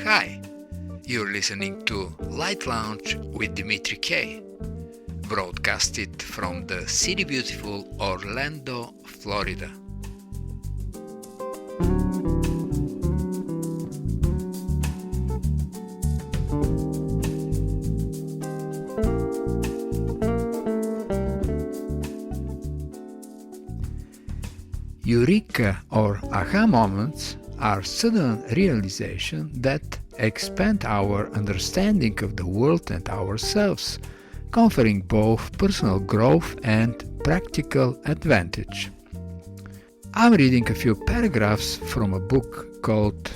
Hi, you're listening to Light Lounge with Dimitri K, broadcasted from the city beautiful Orlando, Florida. Eureka or aha moments are sudden realizations that expand our understanding of the world and ourselves, conferring both personal growth and practical advantage. I'm reading a few paragraphs from a book called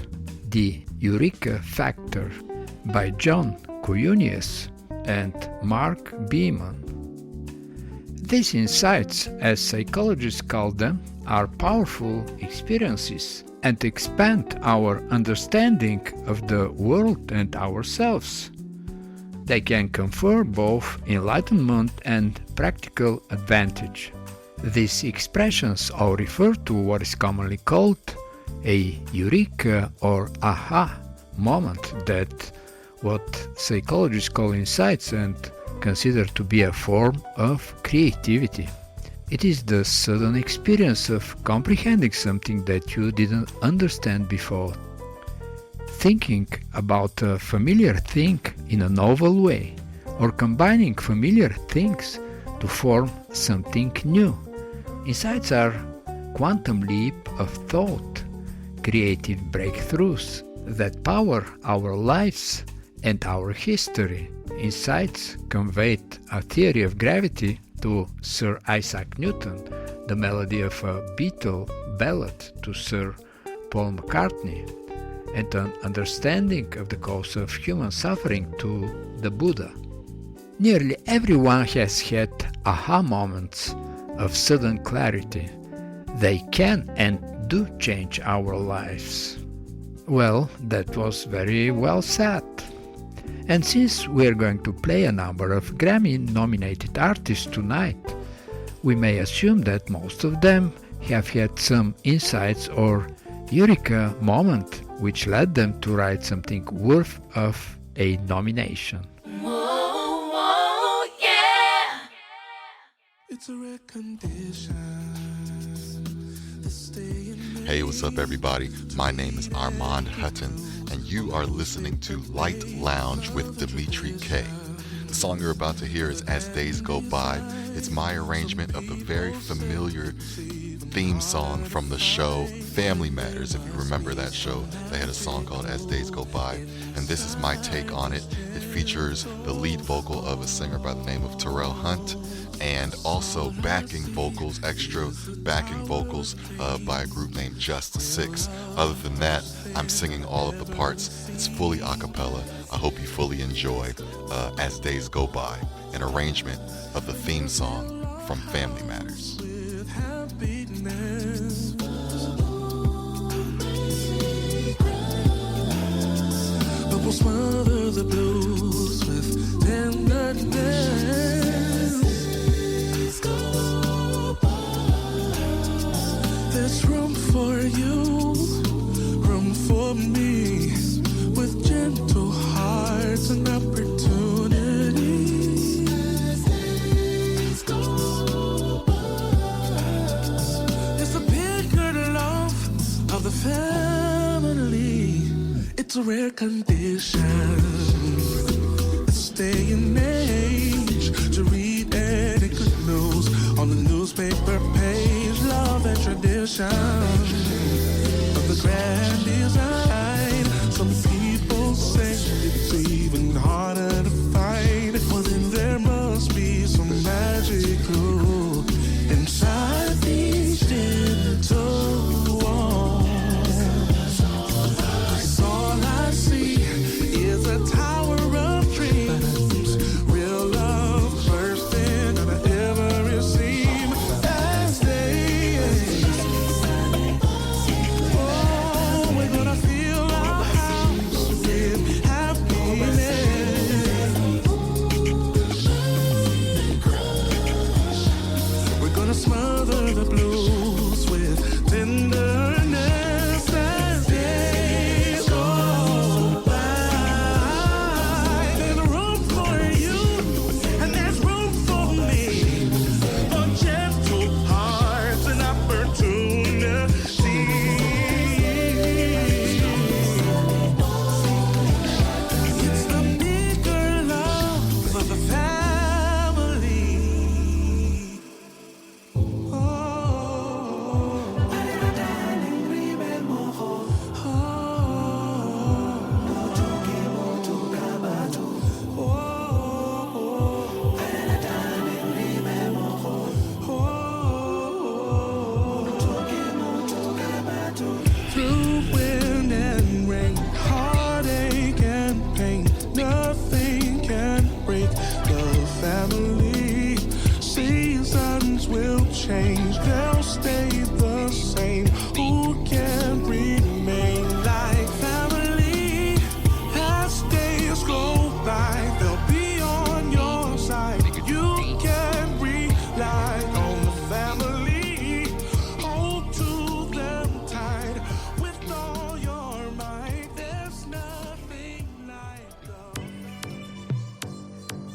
The Eureka Factor by John Kuyunius and Mark Beeman. These insights, as psychologists call them, are powerful experiences and expand our understanding of the world and ourselves. They can confer both enlightenment and practical advantage. These expressions all refer to what is commonly called a eureka or aha moment, that what psychologists call insights and consider to be a form of creativity. It is the sudden experience of comprehending something that you didn't understand before. Thinking about a familiar thing in a novel way, or combining familiar things to form something new. Insights are quantum leap of thought, creative breakthroughs that power our lives and our history. Insights conveyed a theory of gravity to Sir Isaac Newton, the melody of a Beatle ballad to Sir Paul McCartney, and an understanding of the cause of human suffering to the Buddha. Nearly everyone has had aha moments of sudden clarity. They can and do change our lives. Well, that was very well said. And since we're going to play a number of Grammy-nominated artists tonight, we may assume that most of them have had some insights or eureka moment which led them to write something worth of a nomination. Whoa, whoa, yeah. It's a rare condition. Hey, what's up, everybody? My name is Armand Hutton, and you are listening to Light Lounge with Dimitri K. The song you're about to hear is As Days Go By. It's my arrangement of the very familiar theme song from the show Family Matters. If you remember that show, they had a song called As Days Go By, and this is my take on it. It features the lead vocal of a singer by the name of Terrell Hunt, and also extra backing vocals by a group named Just Six. Other than that, I'm singing all of the parts. It's fully a cappella. I hope you fully enjoy As Days Go By, an arrangement of the theme song from Family Matters. But we'll smother the blues with tenderness. There's room for you, room for me, with gentle hearts and opportunities. It's the bigger love of the family. It's a rare condition, this day and age, to read any good news on the newspaper page. Love and tradition of the grand design. Some people say it's even harder to find. Well, then there must be some magical inside these gentle walls. 'Cause all I see is a tower of dreams, real love bursting out of every seam. As they, oh, we're gonna feel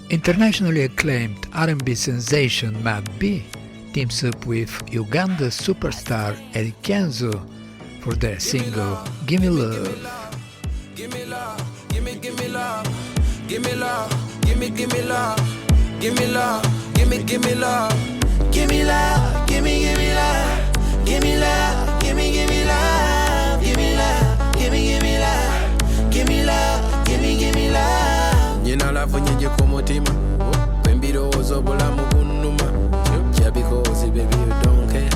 Internationally acclaimed R&B sensation Madi teams up with Uganda's superstar Eddy Kenzo for their single Gimme Love. Give me love, give me love, give me love, give me love, give me love, give me love, give me love, give me love, give me love, give me love, give me love, give me love, give me love, give me love. Nyina lafunye ku mutima, bembirozo bulamu kunuma, just because baby you don't care,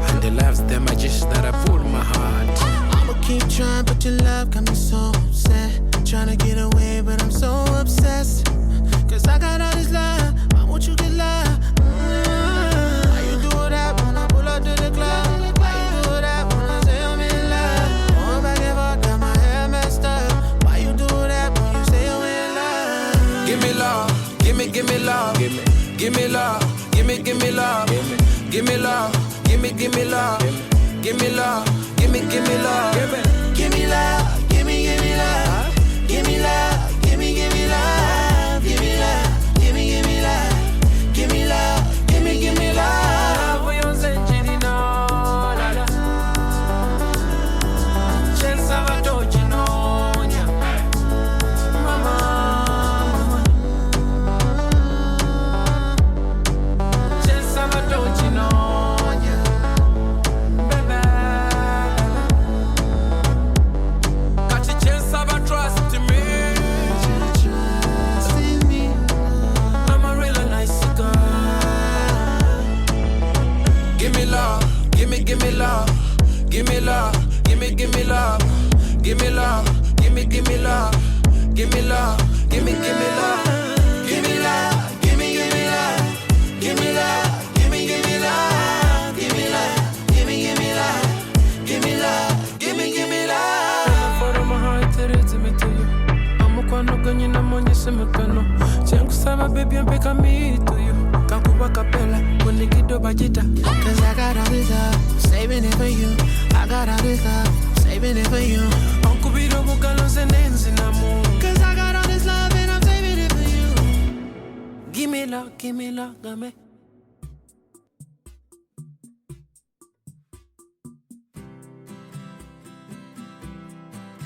and the laughs them are just that I pull my heart. I'ma keep trying, but your love got me so upset. Trying to get away, but I'm so obsessed. Cause I got all this love, why won't you get love? Why you do that when I pull up to the club? Why you do that when I say I'm in love? Going back and forth, got my hair messed up. Why you do that when you say I'm in love? Give me love, give me love, give me love, give me love, give me love, give me love, give me love, give me love, give me love, give me love, give me love. Give me love, give me love, give me love, give me love, give me love, give me love. For your century, no, la la. Just have a touch, no, mama. Just have a touch, no, baby. Got your chance, have a trust. Give me love, give me love, give me love, give me love, give me love, give me love, give me love, give me love, give me love, give me love, give me love, give me love, give me love, give me love, give me love, give me love. For my heart to it to you. I'm a quando ganho na money se me cano. Changu saba baby and pick me to you. Kakuba capella, when they get the bajita. Cause I got all this love, saving it for you. I got all this love, saving it for you. Uncle be the bucalos and ends in the moon. Cause I got all this love and I'm saving it for you. Give me love, give me love, give me.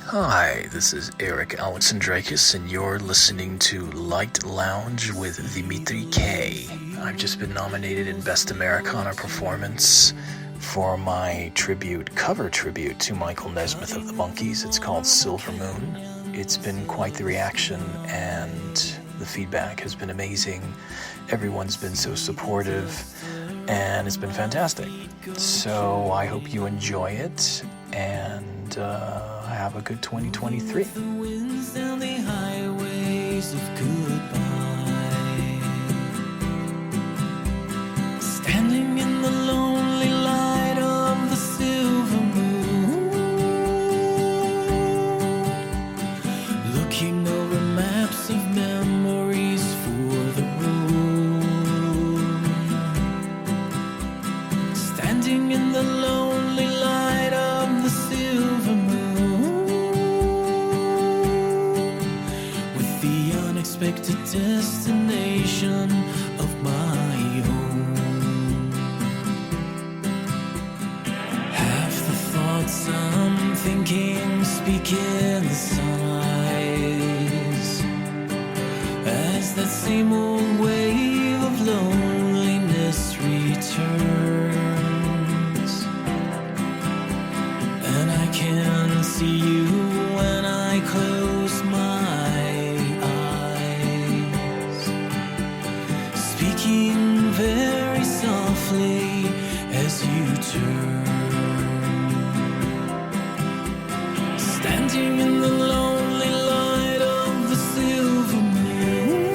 Hi, this is Eric Alexandrakis, and you're listening to Light Lounge with Dimitri K. I've just been nominated in Best Americana Performance for my cover tribute to Michael Nesmith of the Monkees. It's called Silver Moon. It's been quite the reaction, and the feedback has been amazing. Everyone's been so supportive, and it's been fantastic. So I hope you enjoy it, and have a good 2023. The winds down the highways of goodbye, standing in the lonely light of the silver moon, looking over maps of memories for the road, standing in the lonely light of the silver moon. Unexpected destination of my own. Half the thoughts I'm thinking speak in the sunrise, as that same old wave of loneliness returns, and I can see you when I close my very softly as you turn, standing in the lonely light of the silver moon.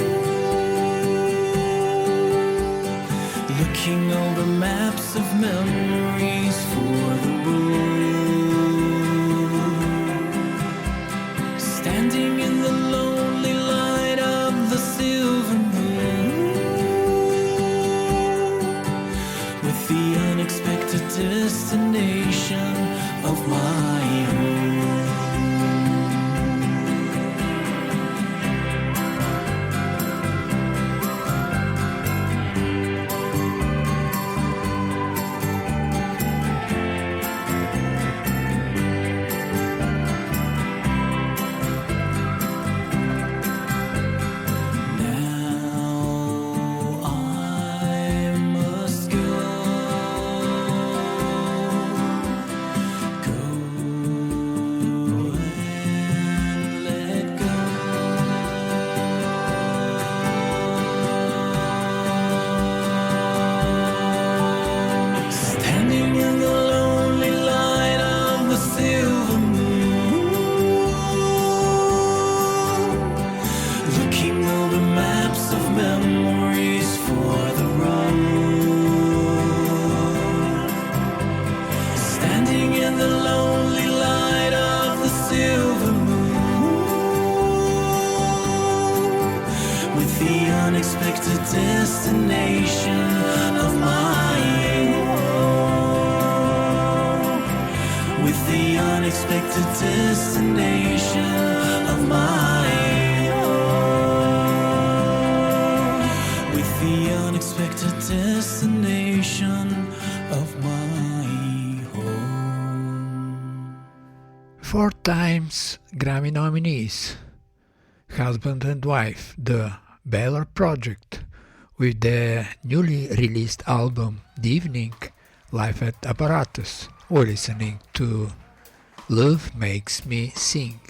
unexpected destination of my home. With the unexpected destination of my home. With the unexpected destination of my home. 4 times Grammy nominees. Husband and wife, the Baylor Project, with the newly released album The Evening, live at Apparatus. We're listening to Love Makes Me Sing.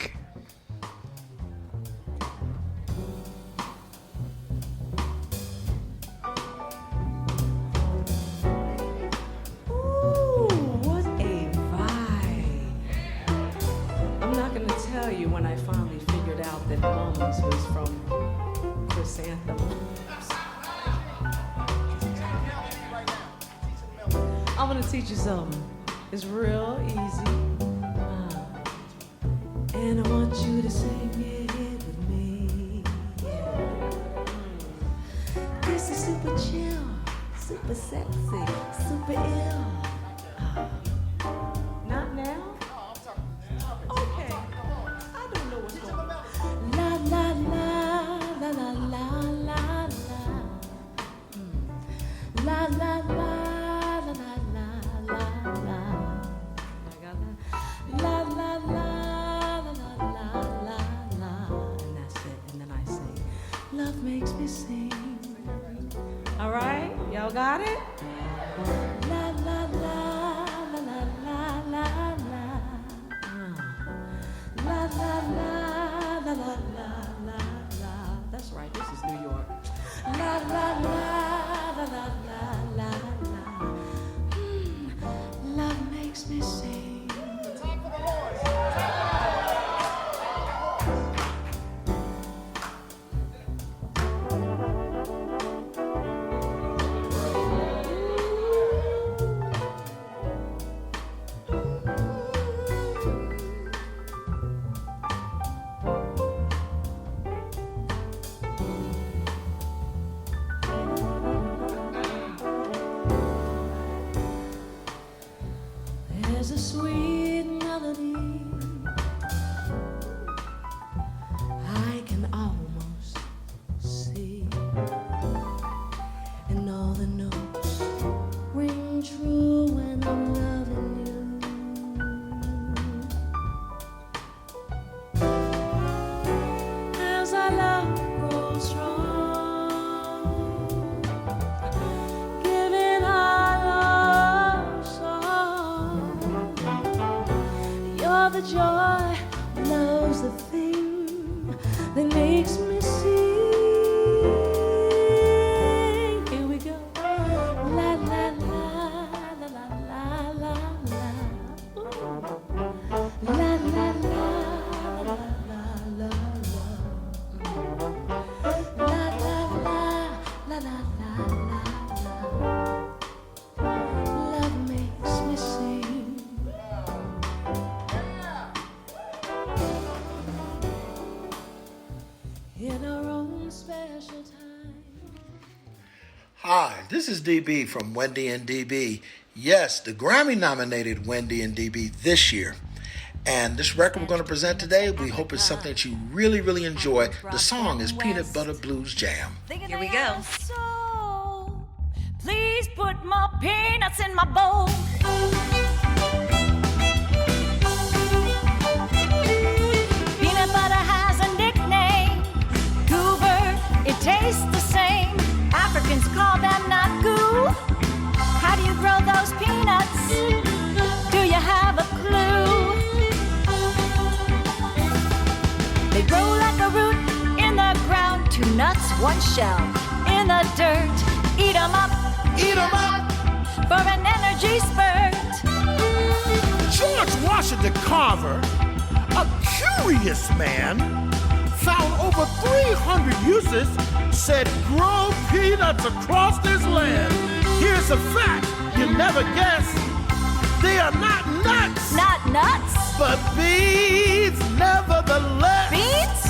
Ooh, what a vibe. I'm not going to tell you when I finally figured out that Moments was from Chrysanthemum. I'm going to teach you something. It's real easy. And I want you to sing it with me. Yeah. This is super chill, super sexy, super ill. Not now? Okay. I don't know what's going on. La la la la la la la la. La la la la la la la la. I got that. La la la la la la la la. And that's it. And then I sing. Love makes me sing. All right, y'all got it? La la la la la la la la. La la la la la la la la. That's right. This is New York. La la la la la la la la. Love makes me sing. There's a sweet melody I can almost see, and all the notes ring true when I'm loving you. As our love grows strong, giving our love song. You're the joy, love's the thing that makes me sing. Here we go. La la la la la la la la. La la la la la la la. La la la la la la la. Love makes me sing. In our own special time. Hi, this is DB from Wendy and DB. Yes, the Grammy-nominated Wendy and DB this year. And this record we're going to present today, we hope it's something that you really, really enjoy. The song is Peanut Butter Blues Jam. Here we go. Please put more peanuts in my bowl. Peanut butter has a nickname, Goober. It tastes the same. Africans call them not goo. How do you grow those peanuts? Do you have a clue? They grow like a root in the ground. 2 nuts, 1 shell in the dirt. Eat 'em up. Eat 'em up! For an energy spurt. George Washington Carver, a curious man, found over 300 uses, said grow peanuts across this land. Here's a fact you never guess. They are not nuts. Not nuts. But beans, nevertheless. Beans?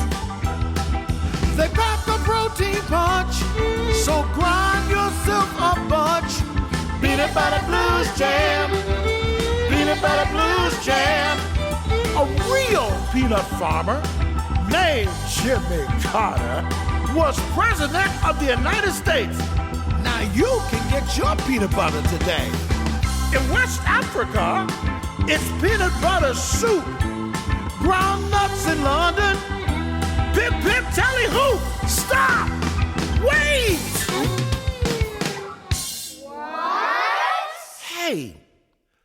They pack a protein punch peanut butter blues jam, peanut butter blues jam. A real peanut farmer named Jimmy Carter was president of the United States. Now you can get your peanut butter today. In West Africa, it's peanut butter soup. Ground nuts in London. Pip, pip, tally ho! Stop! Wait! What? Hey,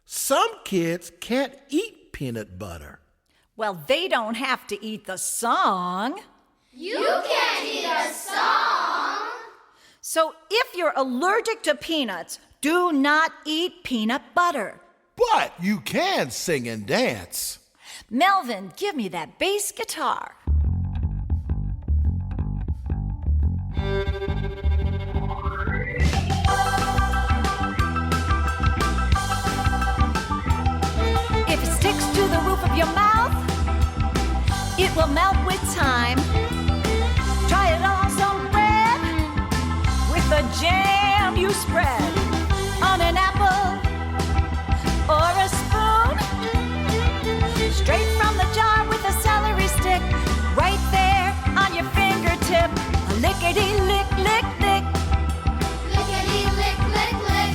some kids can't eat peanut butter. Well, they don't have to eat the song. You can't eat a song. So if you're allergic to peanuts, do not eat peanut butter. But you can sing and dance. Melvin, give me that bass guitar. If it sticks to the roof of your mouth, it will melt with time. Try it on some bread with the jam you spread on an apple or a spoon. Straight from the jar with a celery stick, right there on your fingertip. A lickety-lick, lick, lick. Lickety-lick, lick, lick.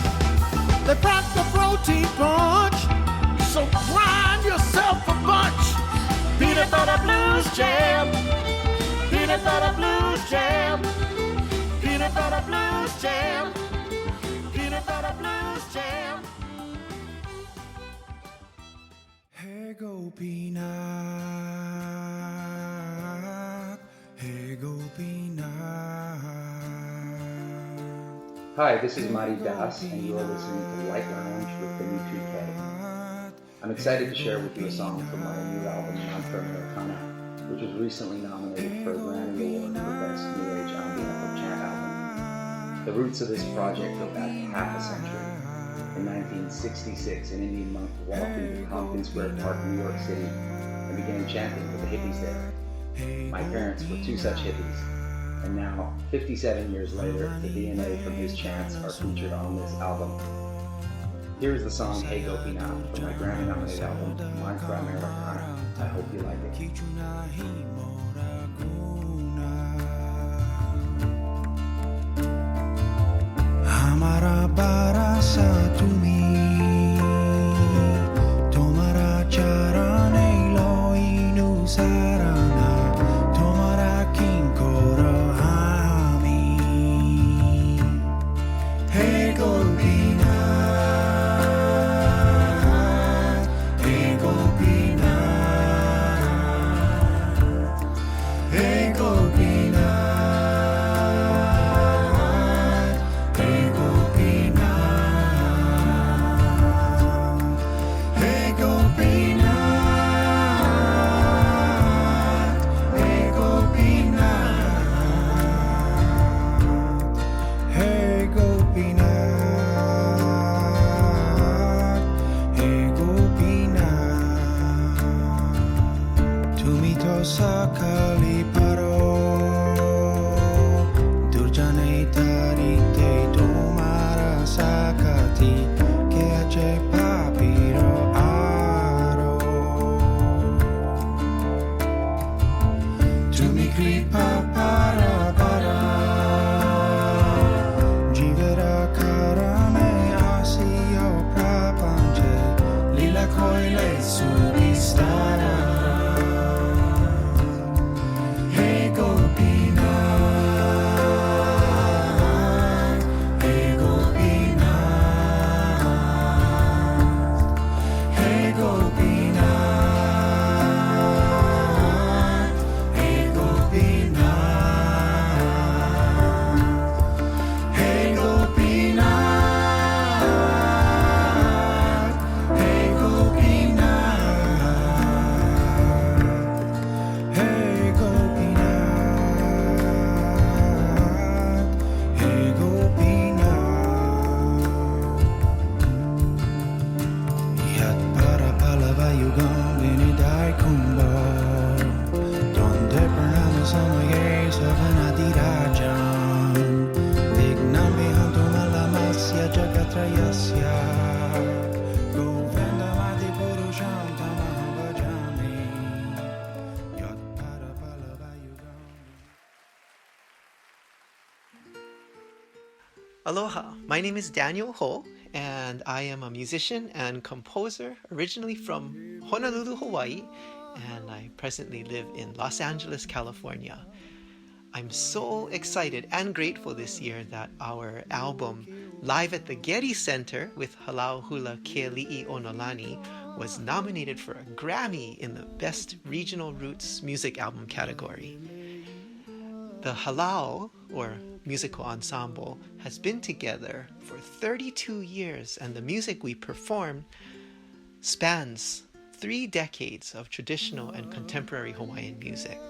They pack the protein punch, so grind yourself a bunch. Peanut butter blues jam, peanut butter blues jam, peanut butter blues jam, peanut butter blues jam. Hey go peanut, hey go peanut. Hi, this is Madi and you are listening to Light Lounge with Dimitri K. I'm excited to share with you a song from my new album, Americana, which was recently nominated for a Grammy Award for Best New Age Ambient or Chant Album. The roots of this project go back half a century. In 1966, an Indian monk walked into Compton Square Park, New York City, and began chanting with the hippies there. My parents were two such hippies, and now, 57 years later, the DNA from his chants are featured on this album. Here is the song Hey Go Peanut from my Grammy-nominated album, Americana. I hope you like it. Hamara barasa tumi, tomara charane lo inu sarana, tomara kinkora ami. Hey go peanut, hey go peanut, hey go peanut. Sakali paro durjane tarite tomara sakati ke ache papiro aro tumi kripa para para jivera karame asio prapanje lila koile subistara. Hey go peanut. Aloha, my name is Daniel Ho, and I am a musician and composer originally from Honolulu, Hawaii, and I presently live in Los Angeles, California. I'm so excited and grateful this year that our album Live at the Getty Center with Halau Hula Keali'i Onolani was nominated for a Grammy in the Best Regional Roots Music Album category. The Halau, or musical ensemble, has been together for 32 years, and the music we perform spans 3 decades of traditional and contemporary Hawaiian music.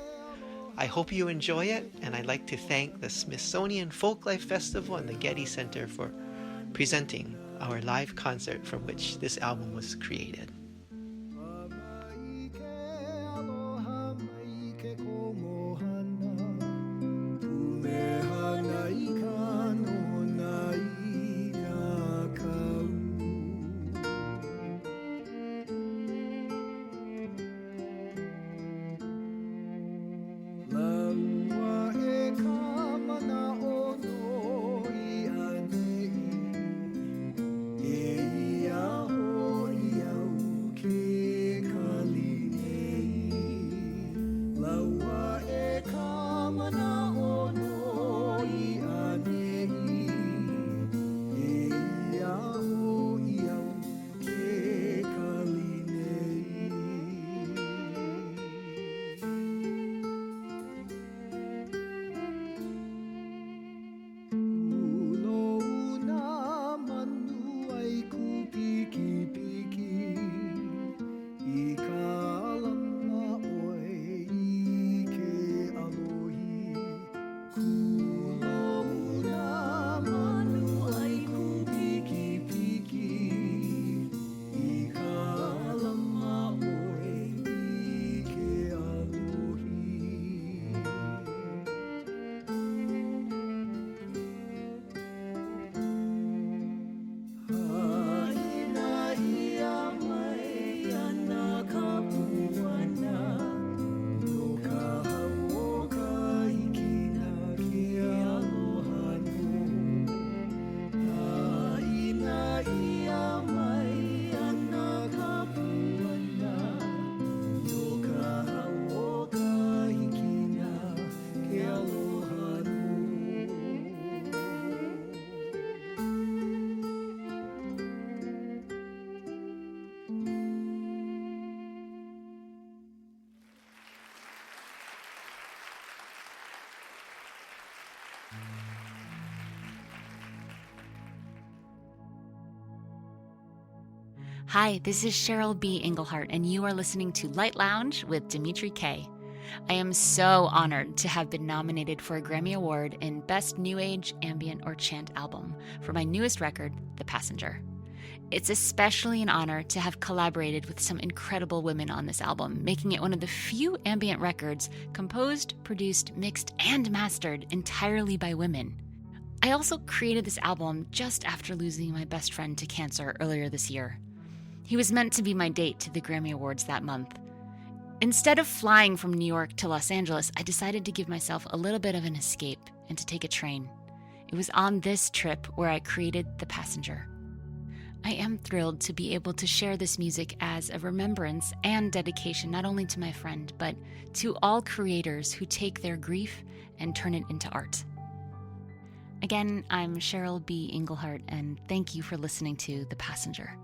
I hope you enjoy it, and I'd like to thank the Smithsonian Folklife Festival and the Getty Center for presenting our live concert from which this album was created. Hi, this is Cheryl B. Engelhardt, and you are listening to Light Lounge with Dimitri K. I am so honored to have been nominated for a Grammy Award in Best New Age, Ambient, or Chant Album for my newest record, The Passenger. It's especially an honor to have collaborated with some incredible women on this album, making it one of the few ambient records composed, produced, mixed, and mastered entirely by women. I also created this album just after losing my best friend to cancer earlier this year. He was meant to be my date to the Grammy Awards that month. Instead of flying from New York to Los Angeles, I decided to give myself a little bit of an escape and to take a train. It was on this trip where I created The Passenger. I am thrilled to be able to share this music as a remembrance and dedication not only to my friend, but to all creators who take their grief and turn it into art. Again, I'm Cheryl B. Engelhardt, and thank you for listening to The Passenger.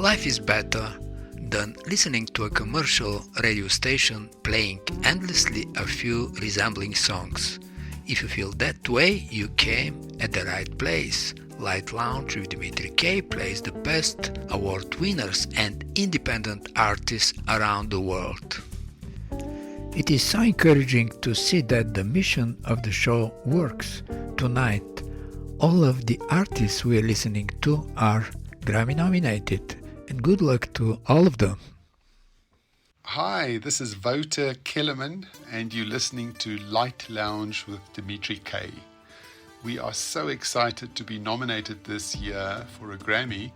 Life is better than listening to a commercial radio station playing endlessly a few resembling songs. If you feel that way, you came at the right place. Light Lounge with Dimitri K plays the best award winners and independent artists around the world. It is so encouraging to see that the mission of the show works. Tonight, all of the artists we are listening to are Grammy nominated, and good luck to all of them. Hi, this is Wouter Kellerm, and you're listening to Light Lounge with Dimitri K. We are so excited to be nominated this year for a Grammy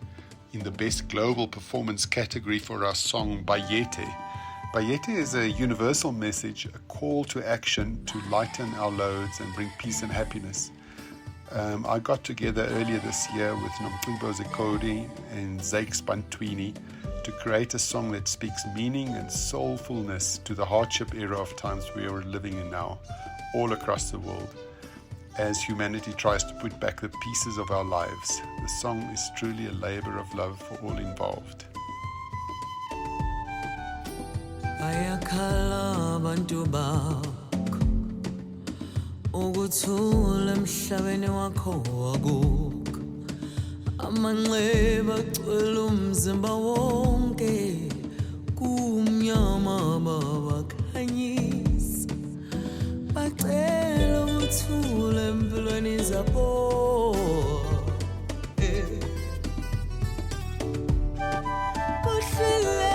in the Best Global Performance category for our song Bayete. Bayete is a universal message, a call to action to lighten our loads and bring peace and happiness. I got together earlier this year with Nomcebo Zikodi and Zakes Bantwini to create a song that speaks meaning and soulfulness to the hardship era of times we are living in now, all across the world, as humanity tries to put back the pieces of our lives. The song is truly a labor of love for all involved. Ayakhala abantu bakho ukuthula emhlabeni wakho wakukho amanxeba agcwele umzimba wonke kumnyama babakhanyisa bacela ukuthula empilweni zabo kuhlile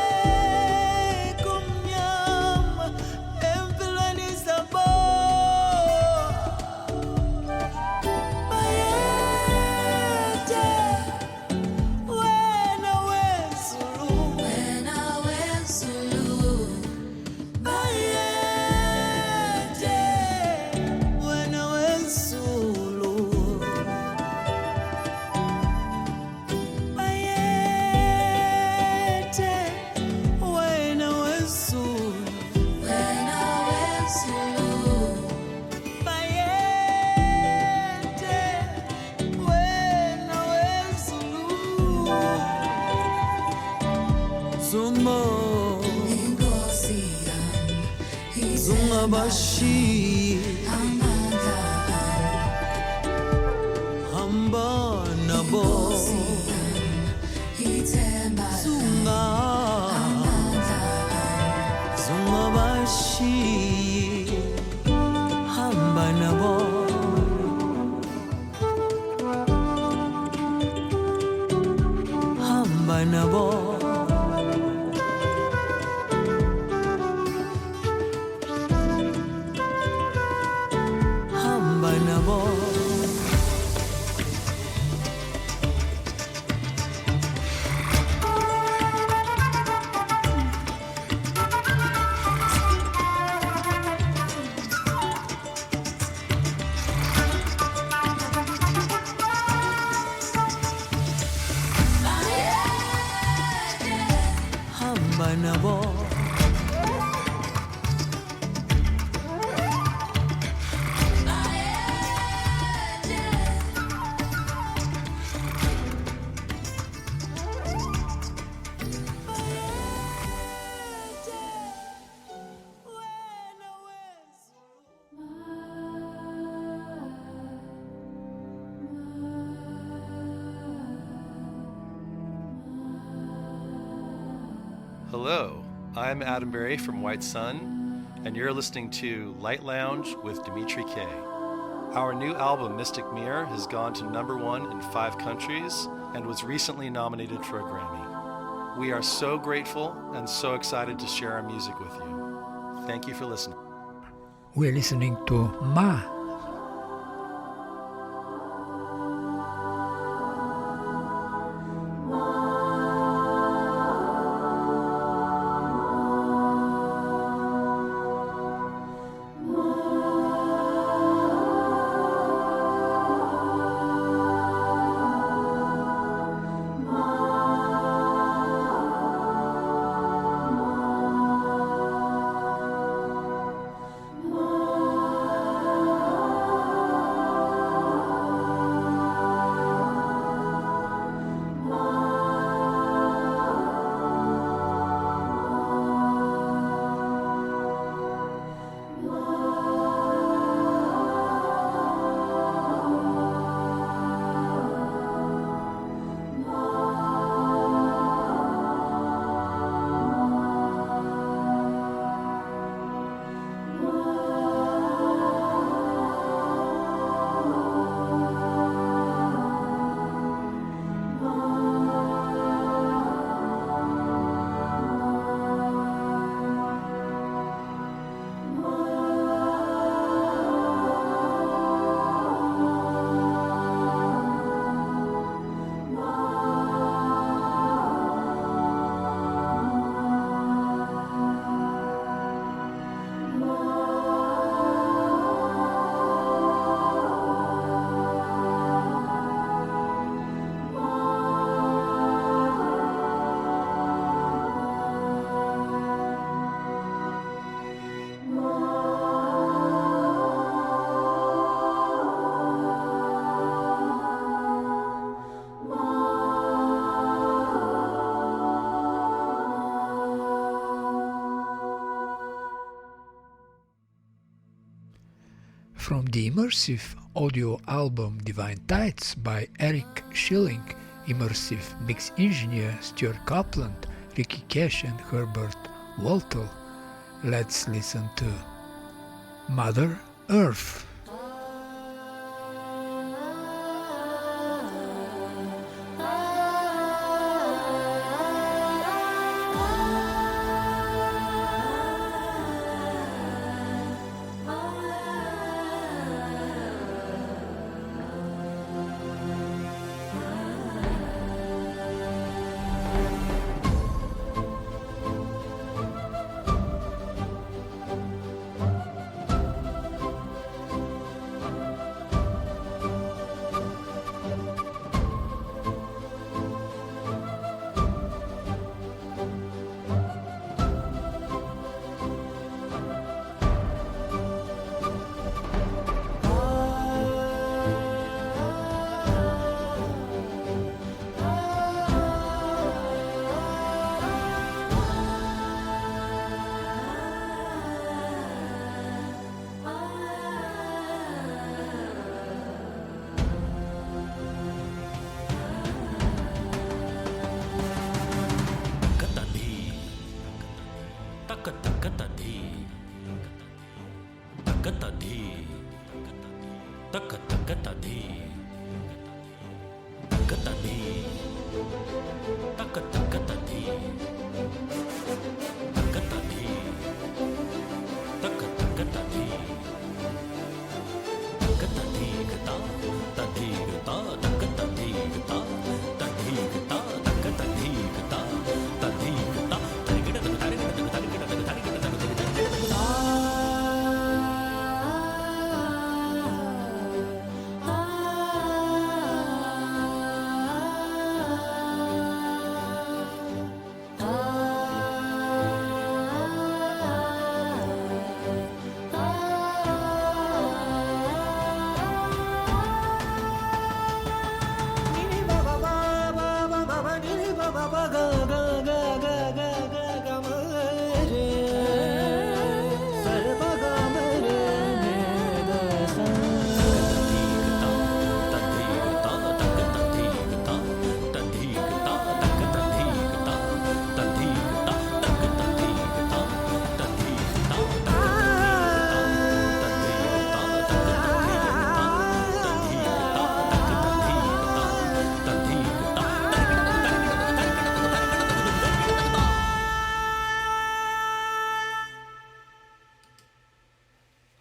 Bashi Hamba Nabo Zunga Zunga Bashi Hamba Nabo Hamba Nabo Hello, I'm Adam Berry from White Sun, and you're listening to Light Lounge with Dimitri K. Our new album, Mystic Mirror, has gone to #1 in 5 countries and was recently nominated for a Grammy. We are so grateful and so excited to share our music with you. Thank you for listening. We're listening to Ma. From the immersive audio album Divine Tides by Eric Schilling, immersive mix engineer Stewart Copeland, Ricky Cash and Herbert Waltl, let's listen to Mother Earth.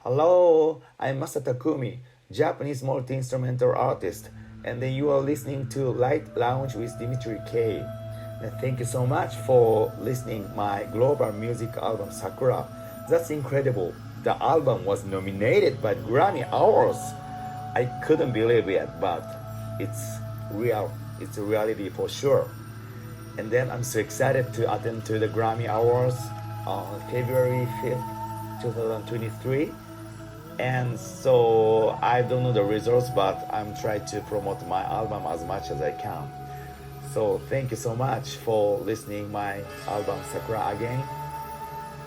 Hello, I'm Masa Takumi, Japanese multi-instrumental artist, and you are listening to Light Lounge with Dimitri K. And thank you so much for listening my global music album Sakura. That's incredible. The album was nominated by Grammy Awards. I couldn't believe it, but it's real. It's a reality for sure. And then I'm so excited to attend to the Grammy Awards on February 5th, 2023. And so I don't know the results, but I'm trying to promote my album as much as I can. So thank you so much for listening my album Sakura again.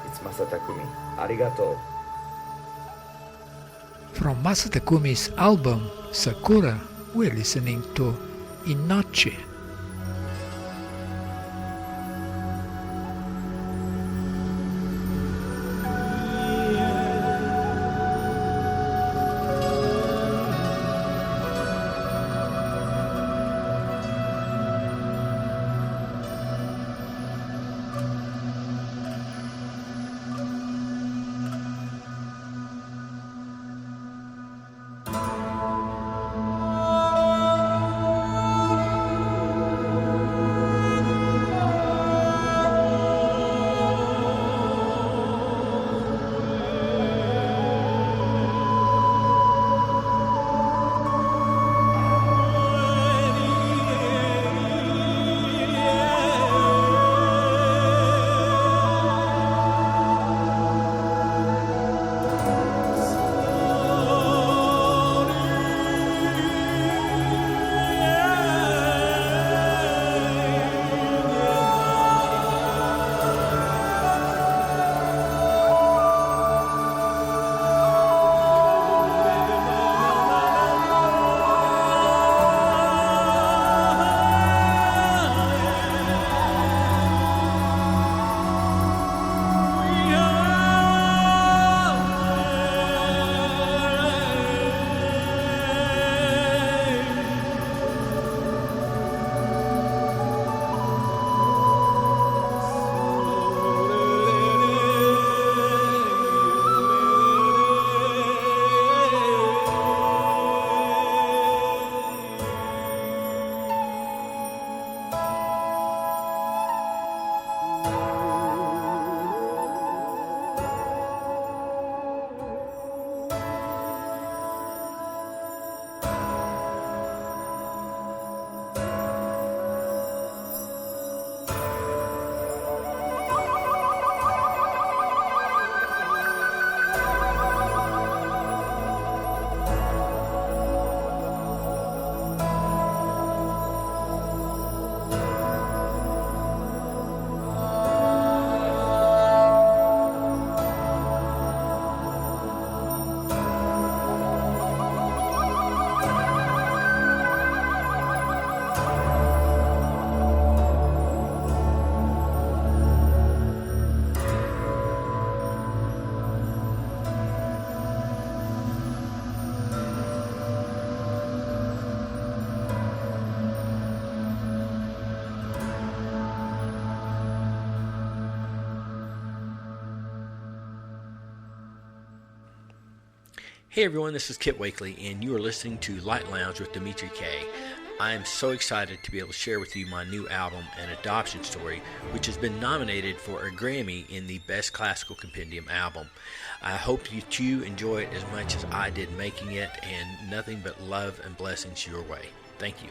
It's Masa Takumi. Arigato. From Masa Takumi's album Sakura, we're listening to Inochi. Hey everyone, this is Kitt Wakeley, and you are listening to Light Lounge with Dimitri K. I am so excited to be able to share with you my new album, An Adoption Story, which has been nominated for a Grammy in the Best Classical Compendium album. I hope that you enjoy it as much as I did making it, and nothing but love and blessings your way. Thank you.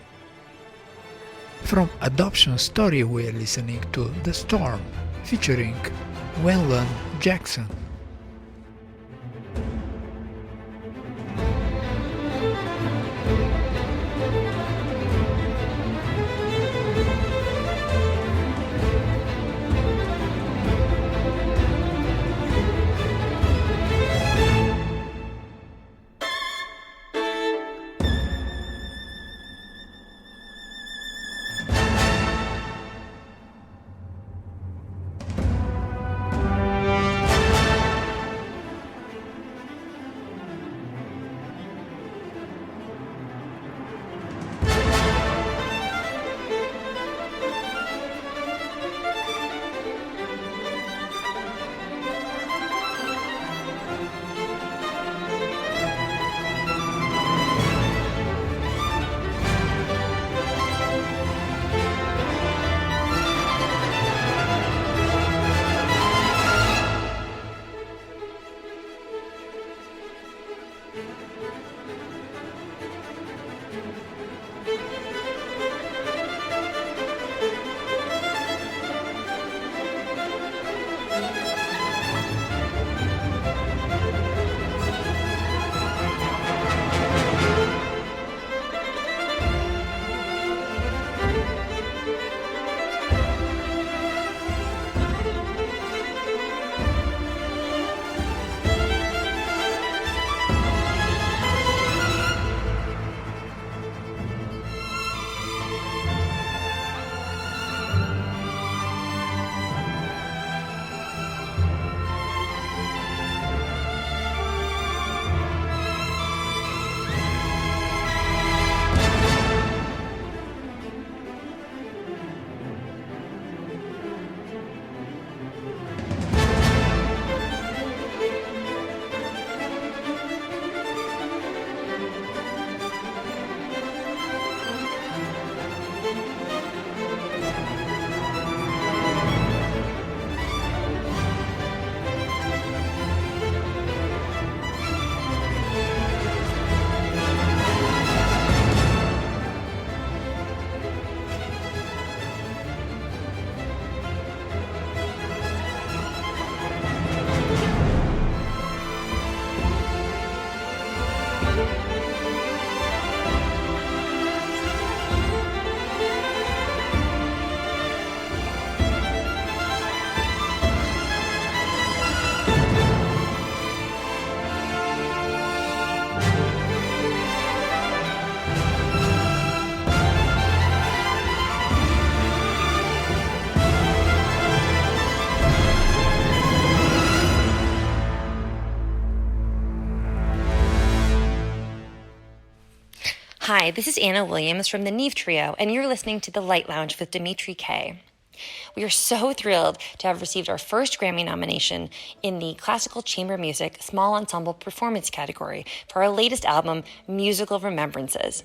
From Adoption Story, we're listening to The Storm, featuring Waylon Jackson. Hi, this is Anna Williams from the Neave Trio, and you're listening to The Light Lounge with Dimitri K. We are so thrilled to have received our first Grammy nomination in the Classical Chamber Music Small Ensemble Performance category for our latest album, Musical Remembrances.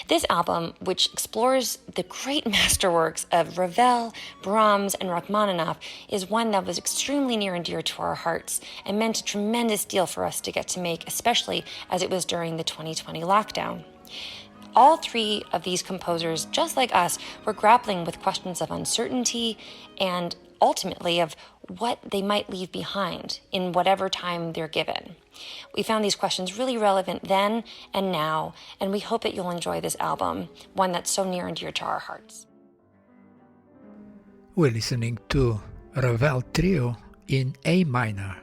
This album, which explores the great masterworks of Ravel, Brahms, and Rachmaninoff, is one that was extremely near and dear to our hearts and meant a tremendous deal for us to get to make, especially as it was during the 2020 lockdown. All three of these composers, just like us, were grappling with questions of uncertainty and ultimately of what they might leave behind in whatever time they're given. We found these questions really relevant then and now, and we hope that you'll enjoy this album, one that's so near and dear to our hearts. We're listening to Ravel Trio in A minor.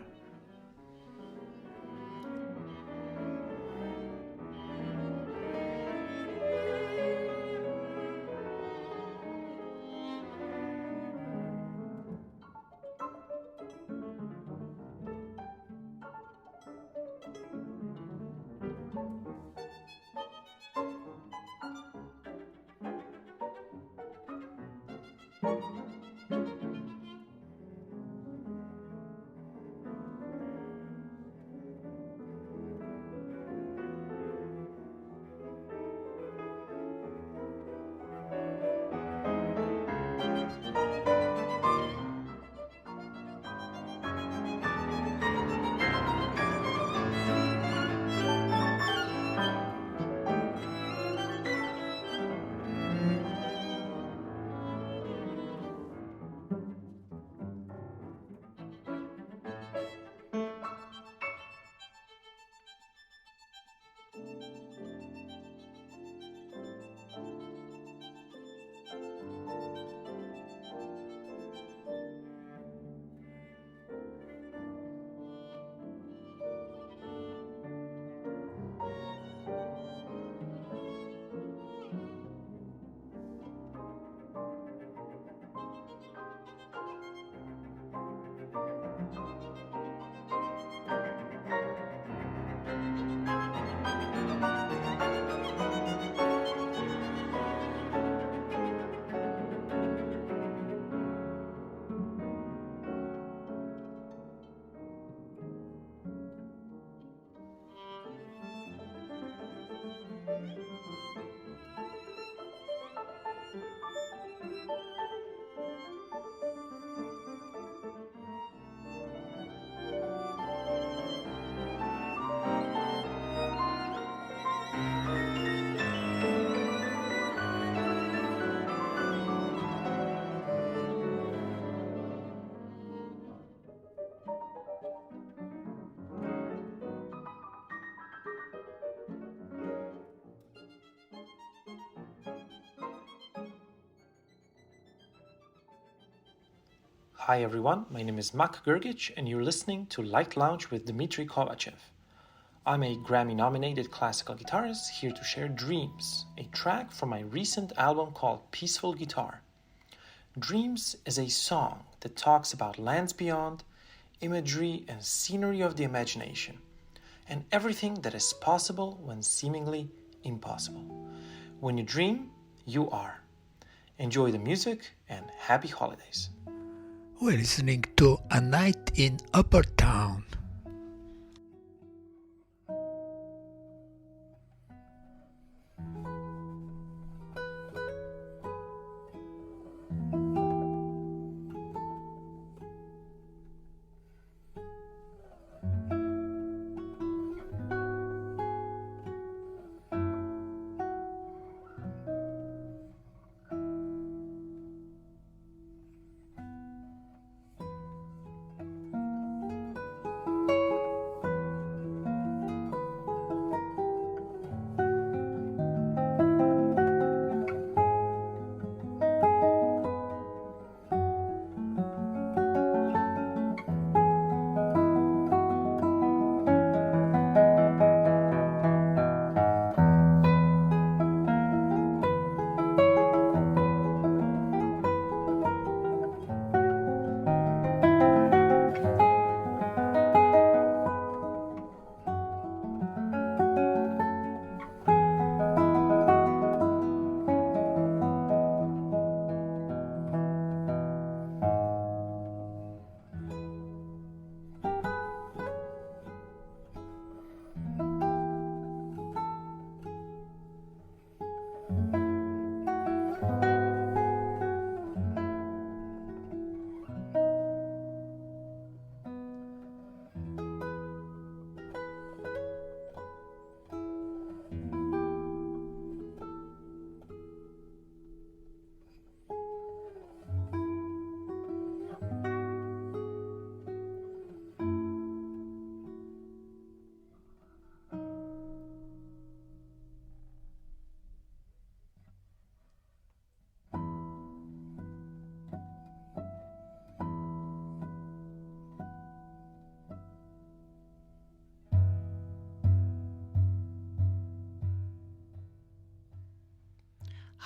Hi everyone, my name is Grgic and you're listening to Light Lounge with Dmitry Kovachev. I'm a Grammy-nominated classical guitarist here to share Dreams, a track from my recent album called Peaceful Guitar. Dreams is a song that talks about lands beyond, imagery and scenery of the imagination, and everything that is possible when seemingly impossible. When you dream, you are. Enjoy the music and happy holidays. We're listening to A Night in Upper Town.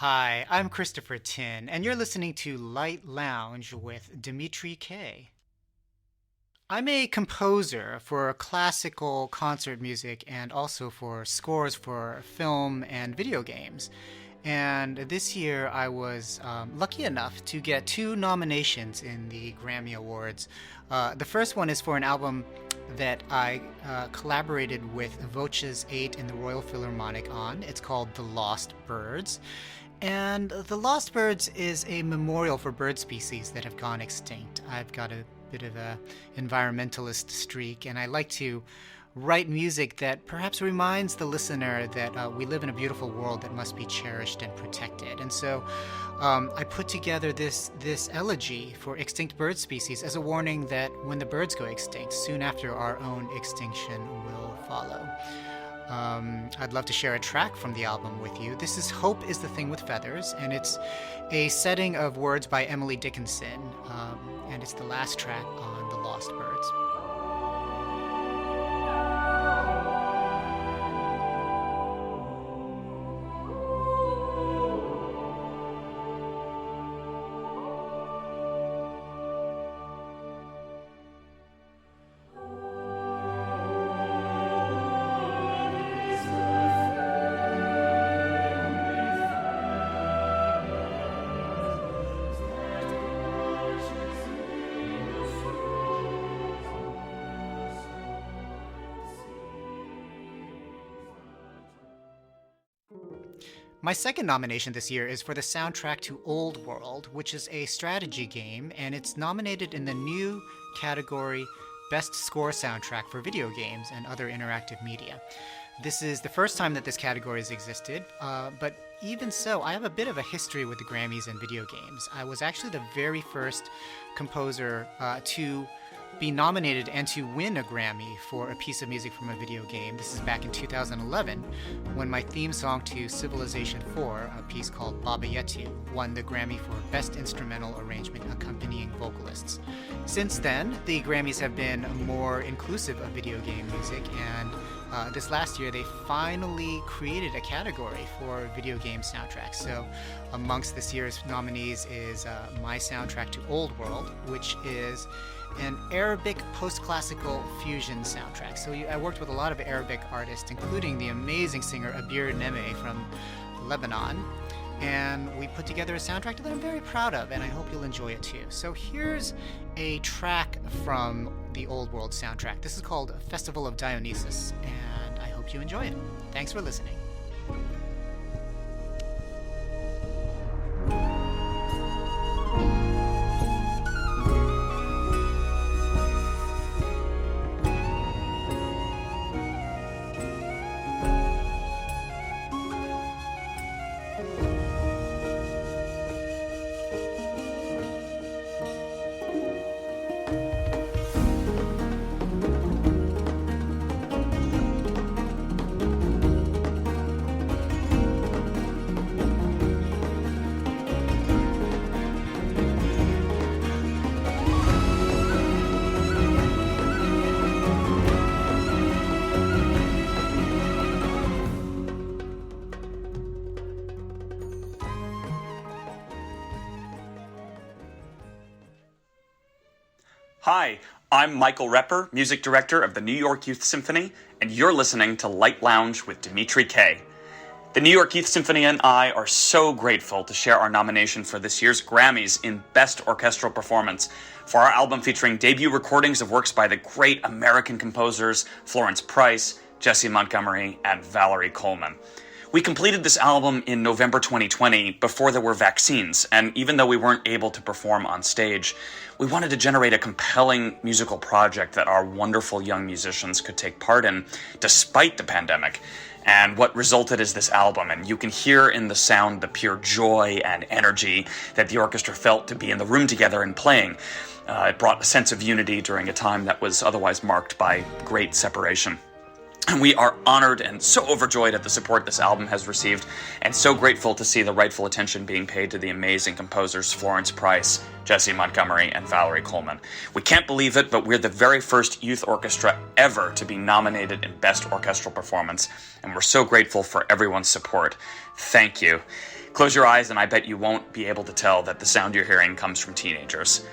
Hi, I'm Christopher Tin, and you're listening to Light Lounge with Dmitry K. I'm a composer for classical concert music and also for scores for film and video games. And this year I was lucky enough to get 2 nominations in the Grammy Awards. The first one is for an album that I collaborated with Voces 8 in the Royal Philharmonic on. It's called The Lost Birds. And The Lost Birds is a memorial for bird species that have gone extinct. I've got a bit of a environmentalist streak, and I like to write music that perhaps reminds the listener that we live in a beautiful world that must be cherished and protected. And so I put together this elegy for extinct bird species as a warning that when the birds go extinct, soon after our own extinction will follow. I'd love to share a track from the album with you. This is Hope is the Thing with Feathers, and it's a setting of words by Emily Dickinson, and it's the last track on The Lost Birds. My second nomination this year is for the soundtrack to Old World, which is a strategy game, and it's nominated in the new category Best Score Soundtrack for Video Games and Other Interactive Media. This is the first time that this category has existed, but even so, I have a bit of a history with the Grammys and video games. I was actually the very first composer to be nominated and to win a Grammy for a piece of music from a video game. This is back in 2011 when my theme song to Civilization 4, a piece called Baba Yetu, won the Grammy for Best Instrumental Arrangement Accompanying Vocalists. Since then, the Grammys have been more inclusive of video game music, and this last year they finally created a category for video game soundtracks. So amongst this year's nominees is my soundtrack to Old World, which is an Arabic post-classical fusion soundtrack. So I worked with a lot of Arabic artists, including the amazing singer Abir Neme from Lebanon, and we put together a soundtrack that I'm very proud of, and I hope you'll enjoy it too. So here's a track from the Old World soundtrack. This is called Festival of Dionysus, and I hope you enjoy it. Thanks for listening. Hi, I'm Michael Repper, music director of the New York Youth Symphony, and you're listening to Light Lounge with Dimitri K. The New York Youth Symphony and I are so grateful to share our nomination for this year's Grammys in Best Orchestral Performance for our album featuring debut recordings of works by the great American composers Florence Price, Jessie Montgomery, and Valerie Coleman. We completed this album in November 2020 before there were vaccines, and even though we weren't able to perform on stage, we wanted to generate a compelling musical project that our wonderful young musicians could take part in despite the pandemic. And what resulted is this album, and you can hear in the sound the pure joy and energy that the orchestra felt to be in the room together and playing. It brought a sense of unity during a time that was otherwise marked by great separation. And we are honored and so overjoyed at the support this album has received, and so grateful to see the rightful attention being paid to the amazing composers Florence Price, Jessie Montgomery, and Valerie Coleman. We can't believe it, but we're the very first youth orchestra ever to be nominated in Best Orchestral Performance, and we're so grateful for everyone's support. Thank you. Close your eyes, and I bet you won't be able to tell that the sound you're hearing comes from teenagers.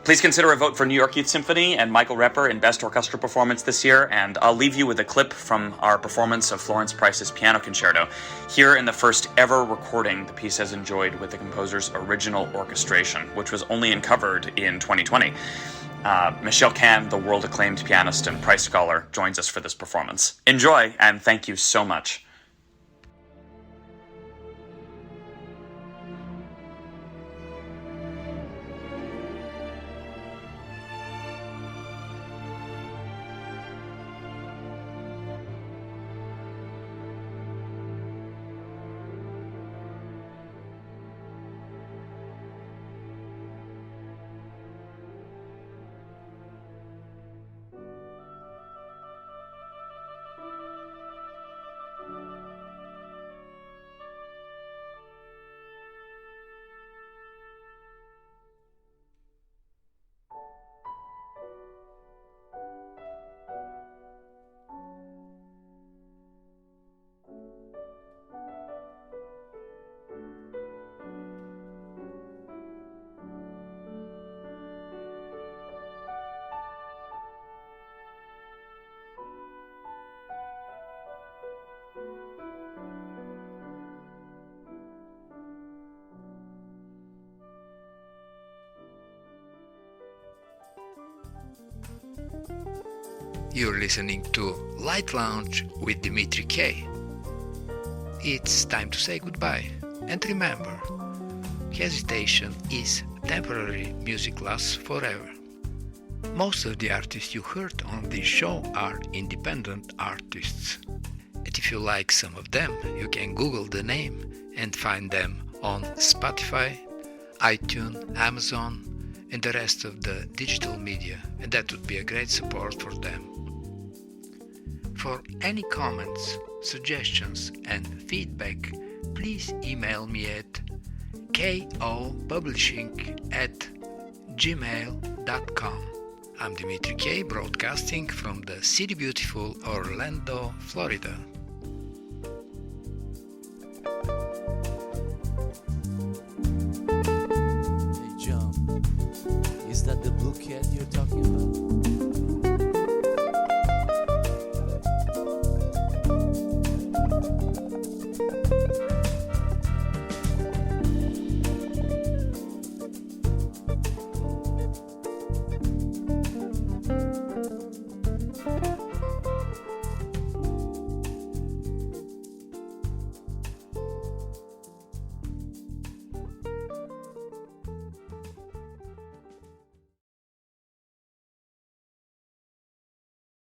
Please consider a vote for New York Youth Symphony and Michael Repper in Best Orchestral Performance this year, and I'll leave you with a clip from our performance of Florence Price's Piano Concerto. Here in the first ever recording the piece has enjoyed with the composer's original orchestration, which was only uncovered in 2020. Michelle Kahn, the world-acclaimed pianist and Price Scholar, joins us for this performance. Enjoy, and thank you so much. You're listening to Light Lounge with Dimitri K. It's time to say goodbye. And remember, hesitation is temporary, music lasts forever. Most of the artists you heard on this show are independent artists. And if you like some of them, you can Google the name and find them on Spotify, iTunes, Amazon, and the rest of the digital media, and that would be a great support for them. For any comments, suggestions and feedback, please email me at kopublishing@gmail.com. I'm Dimitri K, broadcasting from the city beautiful Orlando, Florida.